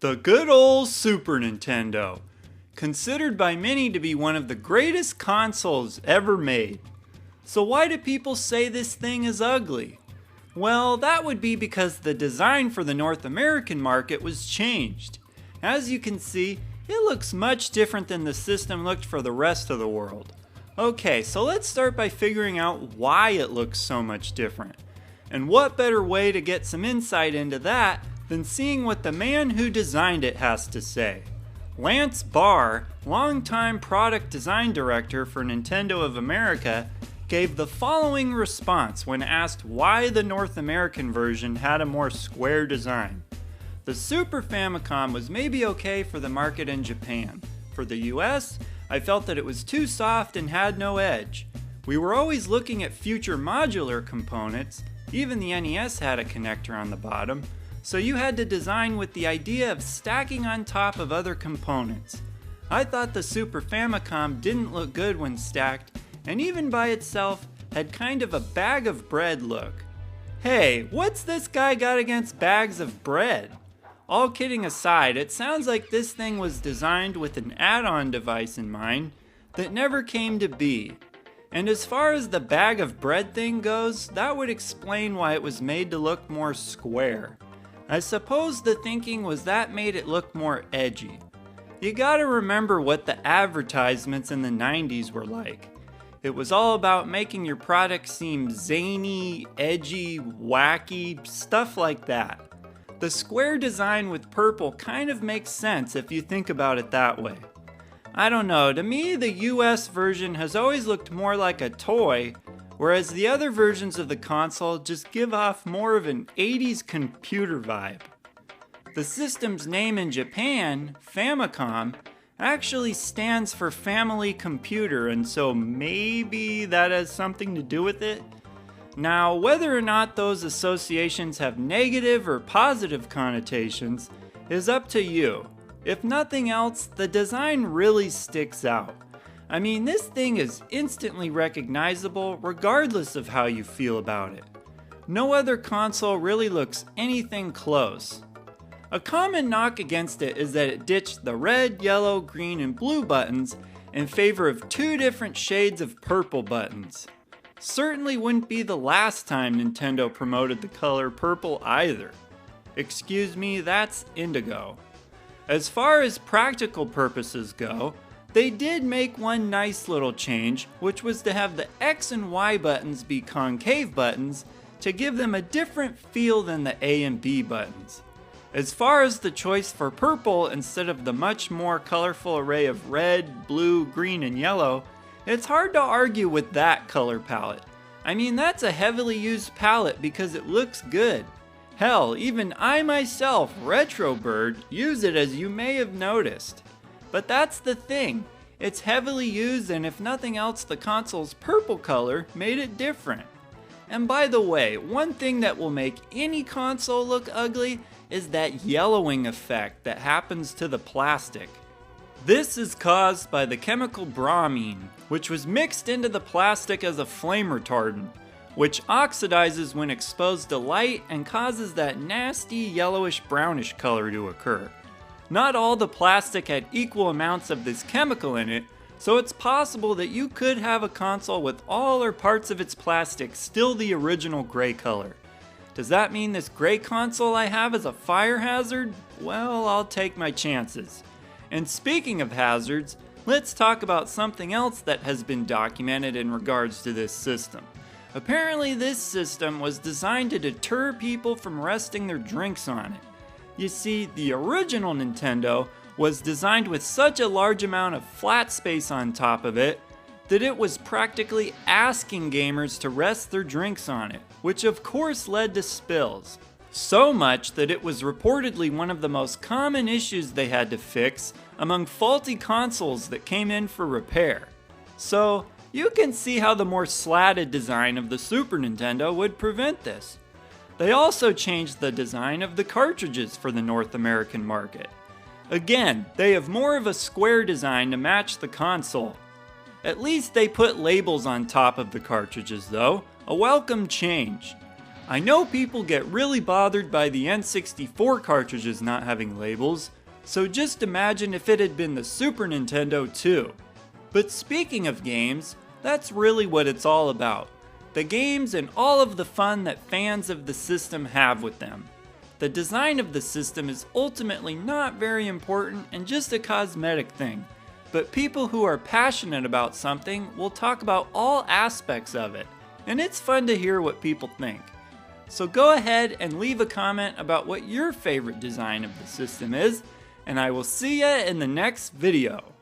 The good old Super Nintendo, considered by many to be one of the greatest consoles ever made. So why do people say this thing is ugly? Well, that would be because the design for the North American market was changed. As you can see, it looks much different than the system looked for the rest of the world. Okay, so let's start by figuring out why it looks so much different. And what better way to get some insight into that than seeing what the man who designed it has to say. Lance Barr, longtime product design director for Nintendo of America, gave the following response when asked why the North American version had a more square design. The Super Famicom was maybe okay for the market in Japan. For the US, I felt that it was too soft and had no edge. We were always looking at future modular components, even the NES had a connector on the bottom, so you had to design with the idea of stacking on top of other components. I thought the Super Famicom didn't look good when stacked, and even by itself had kind of a bag of bread look. Hey, what's this guy got against bags of bread? All kidding aside, it sounds like this thing was designed with an add-on device in mind that never came to be. And as far as the bag of bread thing goes, that would explain why it was made to look more square. I suppose the thinking was that made it look more edgy. You gotta remember what the advertisements in the 90s were like. It was all about making your product seem zany, edgy, wacky, stuff like that. The square design with purple kind of makes sense if you think about it that way. I don't know, to me the US version has always looked more like a toy, whereas the other versions of the console just give off more of an 80s computer vibe. The system's name in Japan, Famicom, actually stands for Family Computer, and so maybe that has something to do with it? Now, whether or not those associations have negative or positive connotations is up to you. If nothing else, the design really sticks out. I mean, this thing is instantly recognizable regardless of how you feel about it. No other console really looks anything close. A common knock against it is that it ditched the red, yellow, green, and blue buttons in favor of two different shades of purple buttons. Certainly wouldn't be the last time Nintendo promoted the color purple either. Excuse me, that's indigo. As far as practical purposes go, they did make one nice little change, which was to have the X and Y buttons be concave buttons to give them a different feel than the A and B buttons. As far as the choice for purple instead of the much more colorful array of red, blue, green, and yellow, it's hard to argue with that color palette. I mean, that's a heavily used palette because it looks good. Hell, even I myself, Retrobird, use it, as you may have noticed. But that's the thing, it's heavily used, and if nothing else, the console's purple color made it different. And by the way, one thing that will make any console look ugly is that yellowing effect that happens to the plastic. This is caused by the chemical bromine, which was mixed into the plastic as a flame retardant, which oxidizes when exposed to light and causes that nasty yellowish brownish color to occur. Not all the plastic had equal amounts of this chemical in it, so it's possible that you could have a console with all or parts of its plastic still the original gray color. Does that mean this gray console I have is a fire hazard? Well, I'll take my chances. And speaking of hazards, let's talk about something else that has been documented in regards to this system. Apparently this system was designed to deter people from resting their drinks on it. You see, the original Nintendo was designed with such a large amount of flat space on top of it that it was practically asking gamers to rest their drinks on it, which of course led to spills. So much that it was reportedly one of the most common issues they had to fix among faulty consoles that came in for repair. So, you can see how the more slatted design of the Super Nintendo would prevent this. They also changed the design of the cartridges for the North American market. Again, they have more of a square design to match the console. At least they put labels on top of the cartridges though, a welcome change. I know people get really bothered by the N64 cartridges not having labels, so just imagine if it had been the Super Nintendo too. But speaking of games, that's really what it's all about. The games and all of the fun that fans of the system have with them. The design of the system is ultimately not very important and just a cosmetic thing, but people who are passionate about something will talk about all aspects of it, and it's fun to hear what people think. So go ahead and leave a comment about what your favorite design of the system is, and I will see ya in the next video.